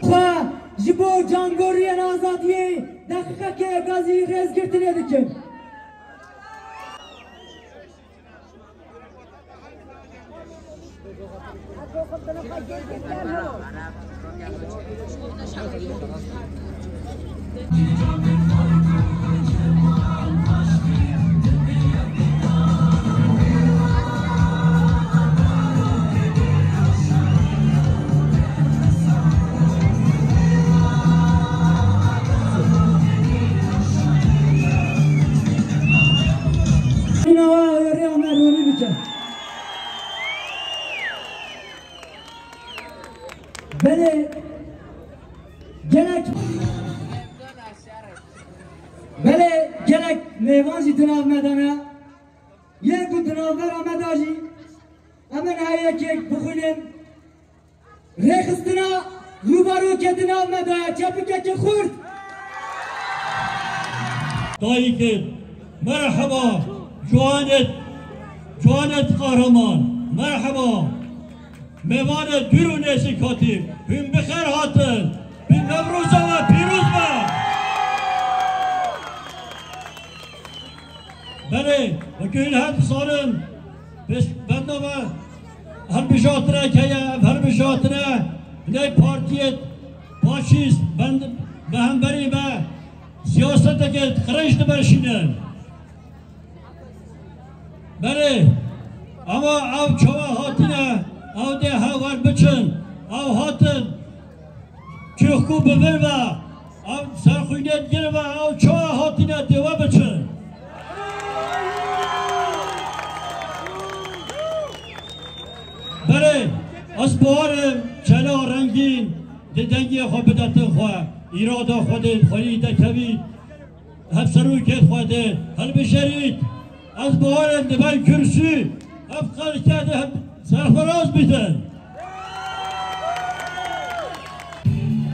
Ve jibo cangoriyen azadiye dakika ke gazi rez girtine dikin. Bele gerek meyvanzi tınav medana yer bu tınavlar amedajı hemen hayekek bukulim rekistına rubaru kedine amedaya çapikeki kurt Dayıkir merhaba Cuanet kahraman merhaba Mevane dürünesi katip hüm bekher hatın bin Nevruza ve Piruz be Beni vakil her sanın ben de her bir şatına kaya her bir şatına ne partiyet faşist ben beri be siyasetteki kırıştı berşinen beni ama av çava hatine av de havar biçin av hatın çökku bever ve av serhuynet gir ve av çava hatine deva biçin beni az boğarım çela rengin dedengi hobidatın khoa irada خودت خرید کبید هف سروی کت خواده هل بشرید از بارند بر کرسی هف قل کرده سرفراز بیدن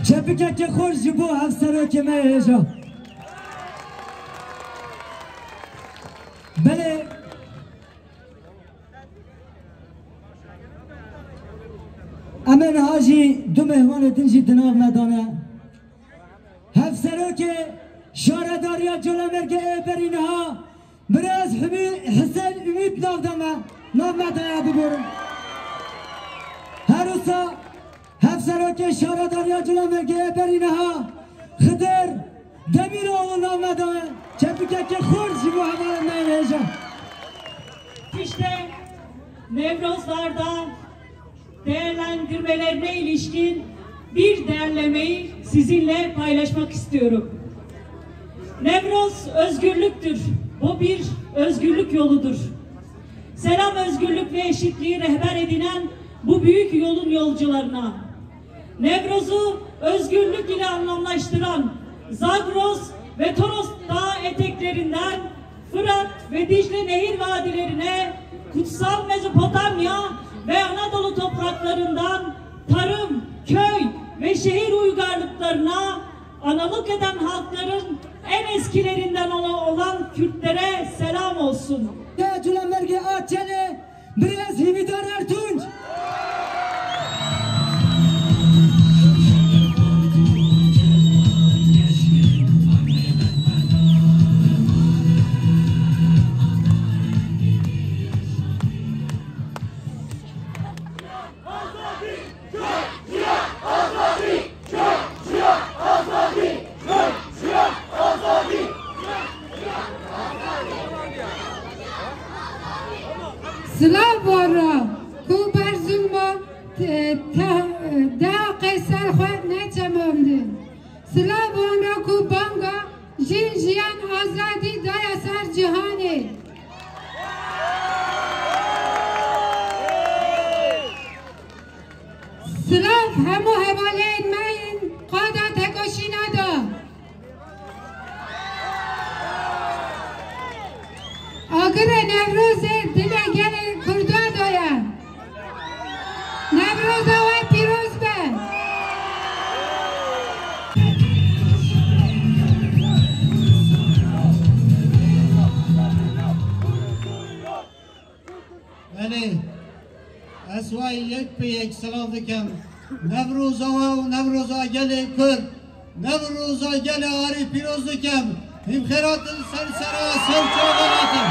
چه Çepike ki khorji bu hafsara ki meheja. Bele Amen haji du mehman dinci dinav medana. Hafsara ki şaradariya colamerge eberin ha. Biraz Hüseyin Ümit navdama. Nav medaya biburum. Harusa Hafsara ki şaradariya colamerge eberin ha. Hıdır Demiroğlu nav medaya. Çepike ki khorji bu havalı meheja. İşte Nevrozlarda değerlendirmelerine ilişkin bir derlemeyi sizinle paylaşmak istiyorum. Nevroz özgürlüktür. Bu bir özgürlük yoludur. Selam, özgürlük ve eşitliği rehber edinen bu büyük yolun yolcularına, Nevroz'u özgürlük ile anlamlaştıran Zagros ve Toros dağ eteklerinden Fırat ve Dicle nehir vadilerine, kutsal Mezopotamya ve Anadolu topraklarından tarım, köy ve şehir uygarlıklarına analık eden halkların en eskilerinden olan Kürtlere selam olsun. Culamerge Atçeli biraz Himidar Ertunç. Slavora ku ber zulma da qeysar xwe neçememdin. Slavora ku banga jin jiyan azadî daya ser cihanê. Slav hemû hevaleyên me yên qada tekoşîna da. Agire Nevrozê dile gelê Kurda doya. Nevroza we pîroz be. Yani esvay yek pe yek selam dikem. Nevroza ve Nevroza gelê Kur. Nevroza gelê arî pîroz dikem. Himxeratın sersera sevçavalatın.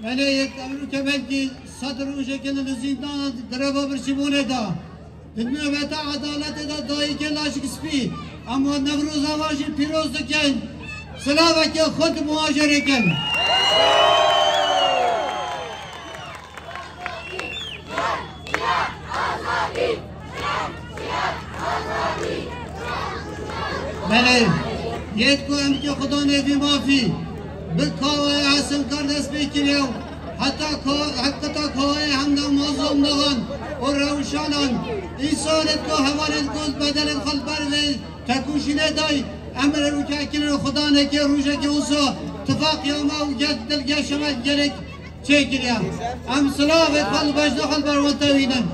Mele yek emru ke belki sadr ujekinin zindana dreva bir çimune da. Nöbete adalete da dahi ke laşık spi. Ama Nevroza vajin pîroz diken. Sılaveke khud muhacer eken. Bele yet ko em ki Xuda nevi mafi bir kavaya hasil kardeş bekliyor hatta kavaya hamda mazlum doğan o revşanan insanet ko havalet ko bedelet kalbar ve tekuşine day emre rükâkine Xuda neke rujeki usa tıfak yama u geddil geçemek gerek çekiliyor em sılavet kalbajda kalbar ve tevinen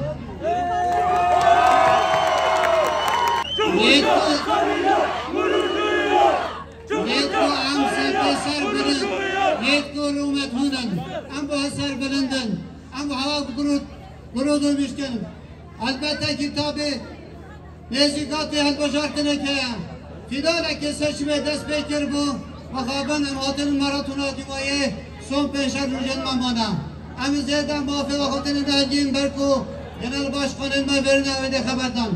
yet ko Yetko am sefer birin, yetko rumet hunan, am bu hasar bilinden, am bu hava gurudu müşken. Elbette ki tabi nezikatı helbaşartına kaya, fidana ki seçme dest bekir bu, makaben ematın maratona dümayı son peşer rüjen mamana. Am zeyden mafi vakitini dengin berku, genel başkanın meverine öde haberdan.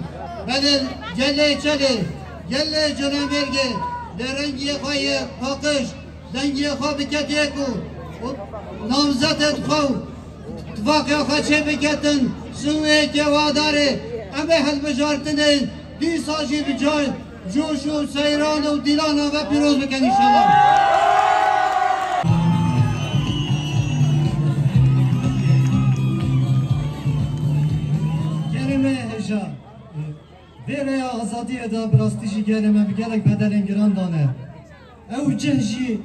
Bedel celle çeli, celle cana vergi, Derengiye khayı pakış, dengiye kha biketiye ku, namzat et khav, tfakya khaçe biketin, suve cevadari, eme helbejartine, di saji bicay, juşu, seyranu, dilana ve piroz biken inşallah. Kelime heja. Veya azadiye da brastişi geleme bir gerek bedelin giran dane. Ev cehji,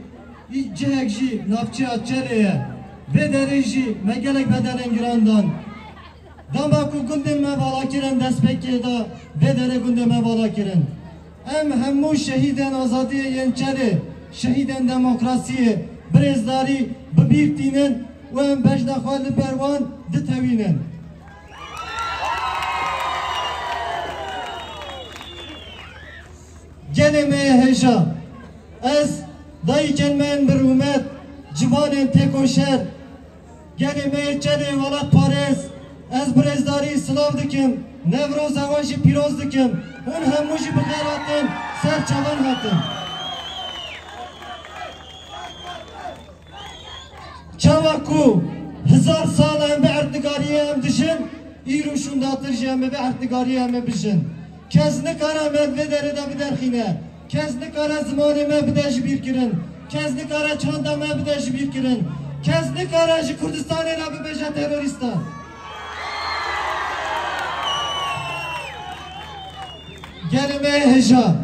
cehekji, nafçı atçeleye. Ve dereji, me gerek bedelin girandan. Dama ku gundin me vala kirin destpeki da vedere gundin me vala kirin. Em hemmu şehiden azadiye yençeri, şehiden demokrasiye, brezdari, bibirtinin ve em bejda khali bervan ditevinin. Gelemeye heja, ez dayı gelmeyen bir hümet, civanen tekoşer, gelemeye çeli valat parez, ez brezdari sılav dikim, nevroz avaşı piroz dikim, un hemmuji bıkar hatın, ser çavan hatın. Çavaku, hızar sal em be ertigariye em dişin, İruşun datır jeme be ertigariye em bişin. Kezni kara medvederi de bir derhine, kezni kara zımanime bir de bir kirin, kezni kara çandama bir de bir kirin, kezni kara Kurdistan'ına bir beja teröristan. Gelime heja,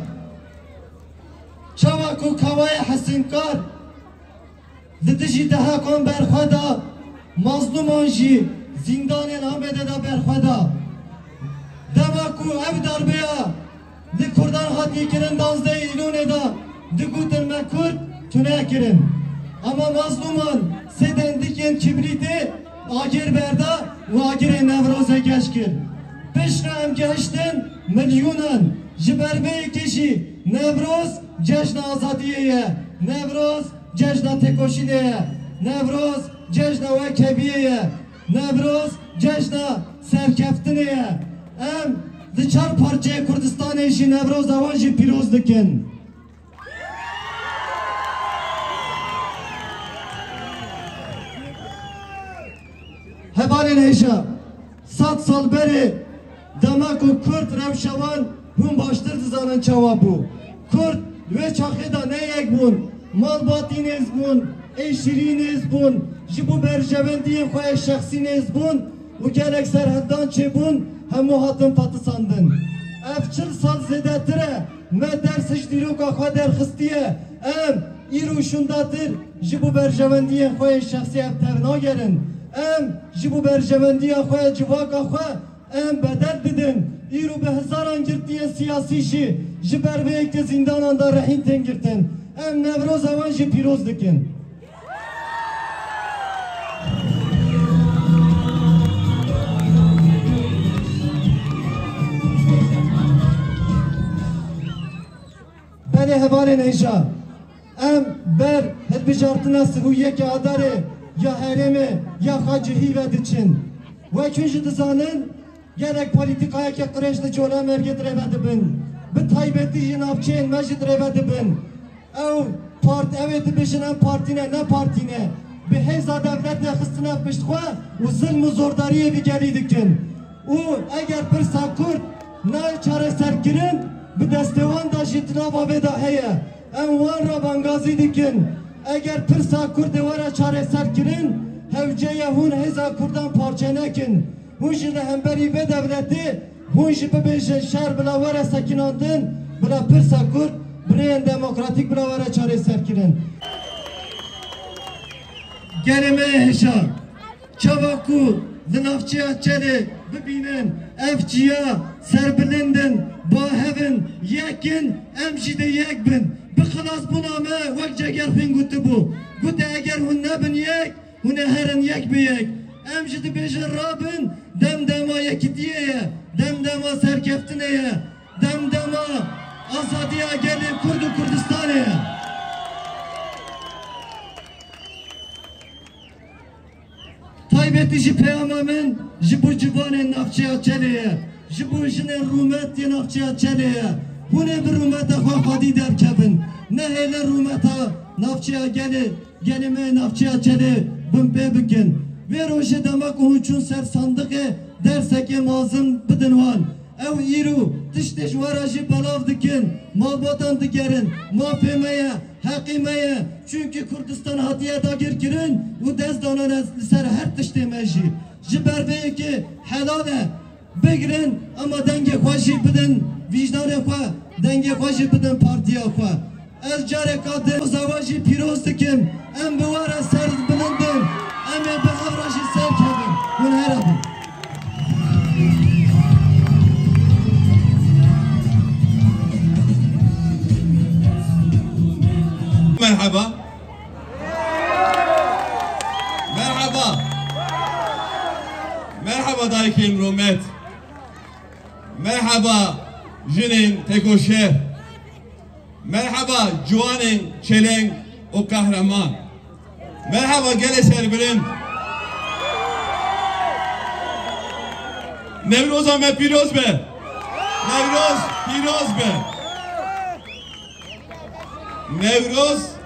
çavaku kavaya hasinkar, zidişi daha kon berkhada, mazlum anji, zindanın Ahmet'e de berkhada. Demaku ev darbeya, di Kurdan hati kirin danzde ilune da, di gutin me Kurd tüne kirin. Ama mazluman seden dikin kibriti, agir berda ve agir nevroze geçkir. Peşne em geçtin milyunan, jiberbe kişi, nevroz cejna azadiyeye, nevroz cejna tekoşideye, nevroz cejna vekebiyeye, nevroz cejna serkeftineye. Em di çar parçaya Kurdistan'ı işi nevroz avanji piroz dikin. Hebalin heşa, 100 sal beri demek o Kürt revşavan hun baştır dizanın çavabu. Kürt ve çakıda ne yek bun, malbatiniz bun, eşiriniz bun, jibu berjevendiyin koya şahsiniz bun, u gerek serheddan çe bun, hemu hatın patı sandın. Efçil sal zedetire, me dersiş diruka kader hıstiye, em iruşundadır, jibu berjevendiyin koya şahsi ev tevna gelin. Em jibu berjevendiye koya civaka koya, em bedel didin. İru be hızaran girtiyen siyasi şi, jiber ve ekte zindananda rehin tengirtin. Em nevroz avan ji piroz dikin. Beni hevalin eşa. Em ber hedbijartına sıhüye ki adare, ya heremi ya hacı hive diçin. Ve künjü dizanın gerek politikaya ki kreşli çoğuna merget revedibin. Bir taybeti jinavçeyin mecid revedibin. Ev evet bişinen partine ne partine. Bir heyza devlet ne hıstına piştkwa u zulmü zordariye bir gelidikin. U eğer bir sakurt ne çare serkirin bir destevan da jitna babeda heye. Em van rabangazi dikin. Eğer bir sakurt devara çare serkirin hevceye hun heyza kurdan parça nekin. Hun jine hemberi ve devleti hun jibe beje şer bila vare sakinandın bila bir sakurt bireyen demokratik bila vare çare serkirin. Gelime heşa çavaku zinafçıya çeli bibinin evciya serbilindin bahevin yekin emşide yekbin bıkılas buname vek cegerfin gutu bu gutu eğer hun nebin yek hun herin yek bi yek emşide beje rabin demdema yekitiyeye demdema serkeftineye demdema azadiya gelin Kurdu Kurdistan'e. Taybeti ji peyamemin ji bu civanên navçeya çeleye, ji bu jinên rûmetê navçeya çeleye, hûnê bir rûmeta xwe xwedî derkevin. Ne hêle rûmeta navçeya gelime navçeya çelê bin pê bikin. Vê rojê demek hûn çûn ser sandiqê dersekê mazin bidin wan. Ew îro tiştê ji were jî belav dikin, malbatan digerin, mafê me ye, heqî me ye. Çünkü Kurdistan hatiye dagir kirin û dest danan li ser her tiştê me jî. Ji ber vê yekê helal e bigirin ama dengê xwe jî bidin, vicdanê xwe dengê xwe jî bidin partiya xwe. Ez careka di zava jî pîroz dikim, em bi were ser bilindin, em ê bi hevra jî ser kevin. Hûn here bin. merhaba. Merhaba. Merhaba dayıkım Rumet. Merhaba jinin tekoşer. Merhaba Juan'ın çelen o kahraman. Merhaba gele serbirim. Nevruz Ahmet Piroz be. Nevruz Piroz be. Nevruz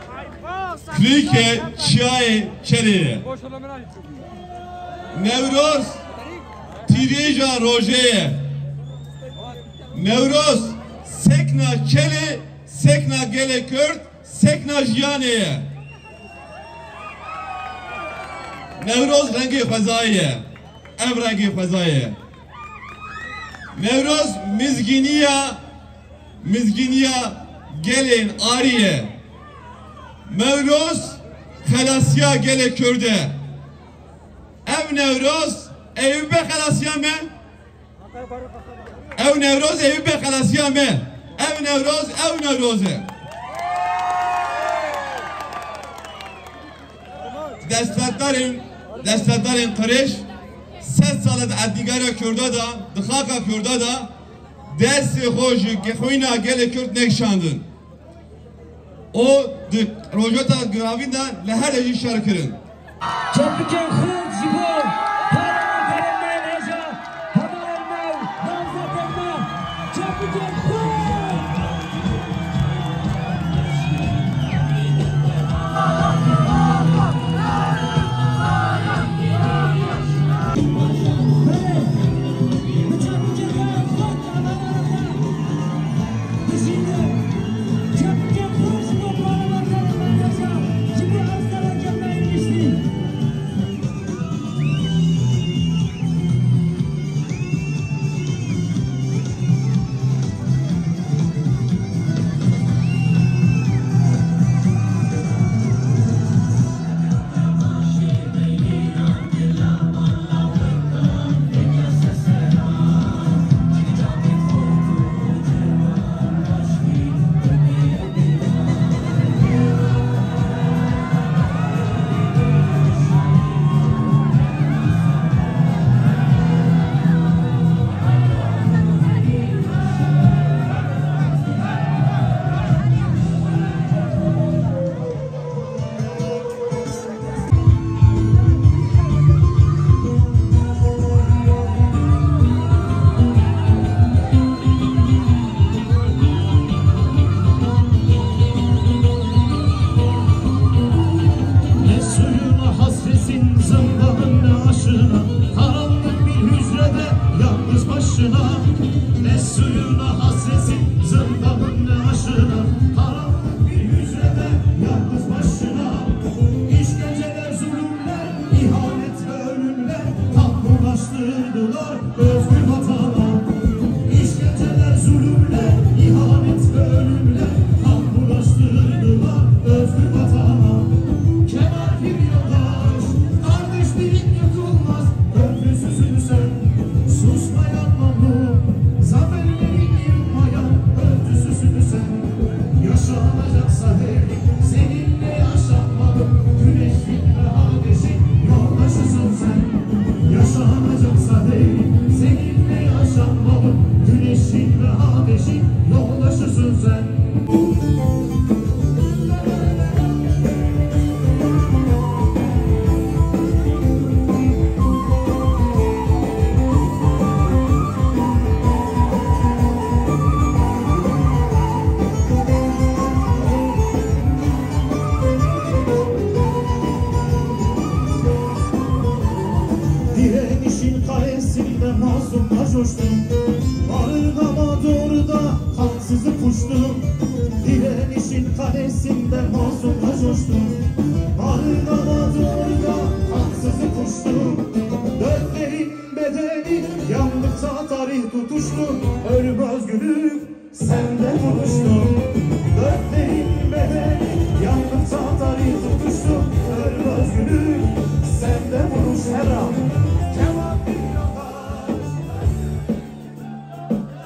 Krike Çiğay Çeliye. Nevruz Tirija Rojeye. Nevruz Sekna Çeli, Sekna Gele Kürt, Sekna Jiyaneye. Nevruz rengi fezaiye. Ev rengi fezaiye. Nevruz Mizginiya gelin Ariye. Nevruz Xelasya gele Kürde. Ev Nevruz Eyüp'e Xelasya me. Ev Nevruz Eyüp'e Xelasya me. Ev Nevruz'e. Destdarın Kırış 7 salat adnigara Kürde da, dıxaka Kürde da desti hoşu gexoyna gele Kürt nekşandın. O rojata gravinda leher ejin şarkırın. Çapıken Xurd Jibo, Parlamenterin Meyleja, Hamarel Mev, Namzat Elma, Çapıken Xurd!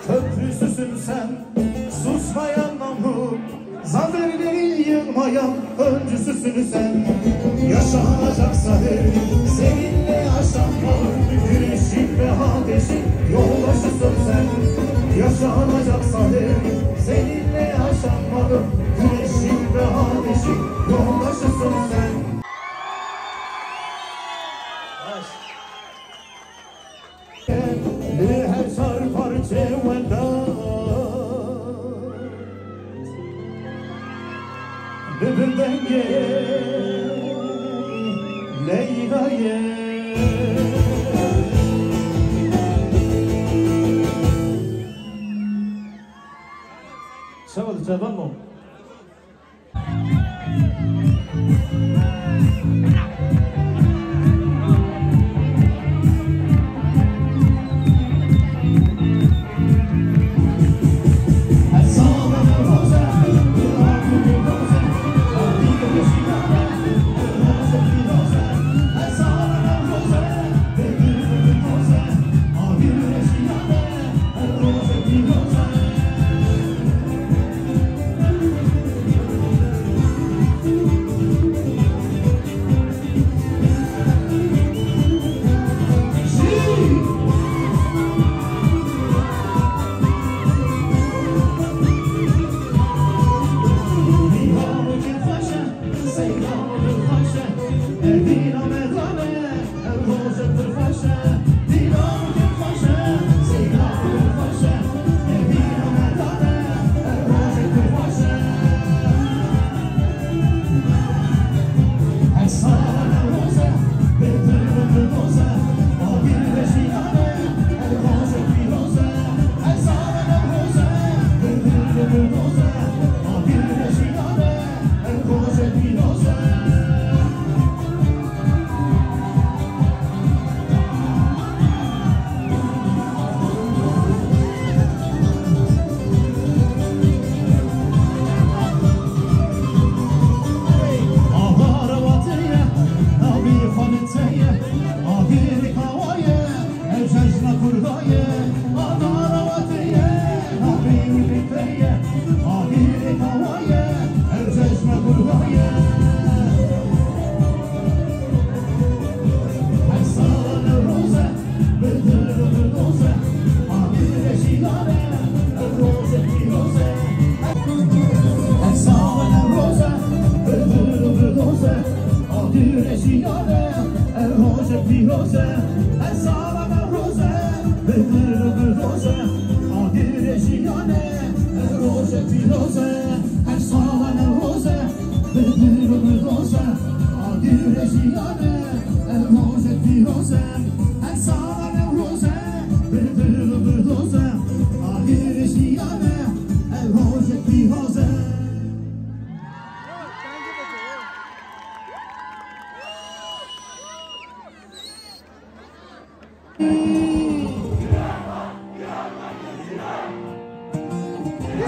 Köprüsüsün sen, susmayan namlu, zaferlerin yığma. olmayan öncüsüsün sen. Yaşanacaksa seninle yaşanmalı, güneşin ve ateşin yoldaşısın sen. Yaşanacaksa seninle yaşanmalı, güneşin ve ateşin yoldaşısın sen. her çarpar cevellat Bülbülden gel Leyla'ya Çavalı çaban mı?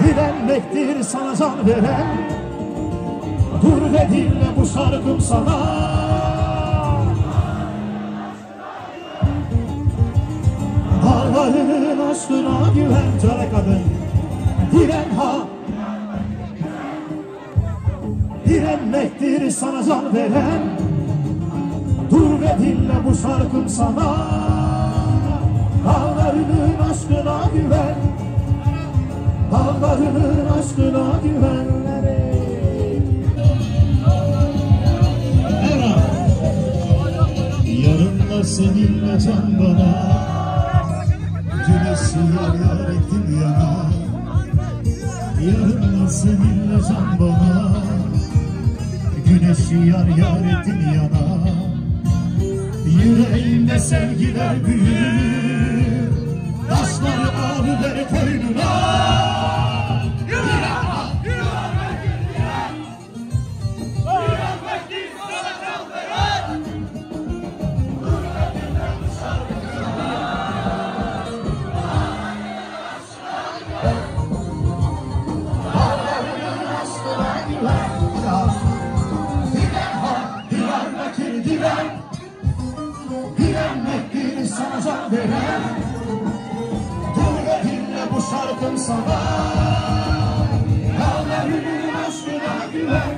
Direnmektir sana can veren, dur ve dinle bu şarkım sana. Dağların aşkına güven cane kadın, diren ha. Direnmektir sana can veren, dur ve dinle bu şarkım sana. Dağların aşkına güven, dağlarının aşkına güvenleri. Yarınla seninle can bana, güneşi yar yar ettin yana. Yarınla seninle can bana, güneşi yar yar ettin yana. Yüreğimde sevgiler büyür, taşları ağrıları koynuna. Direnmektir sana can veren, dur ve dinle bu şarkım sana. Dağlarının aşkına güven,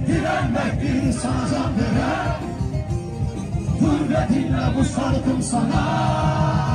Direnmek bir sana can veren, dur ve dinle bu şarkım sana.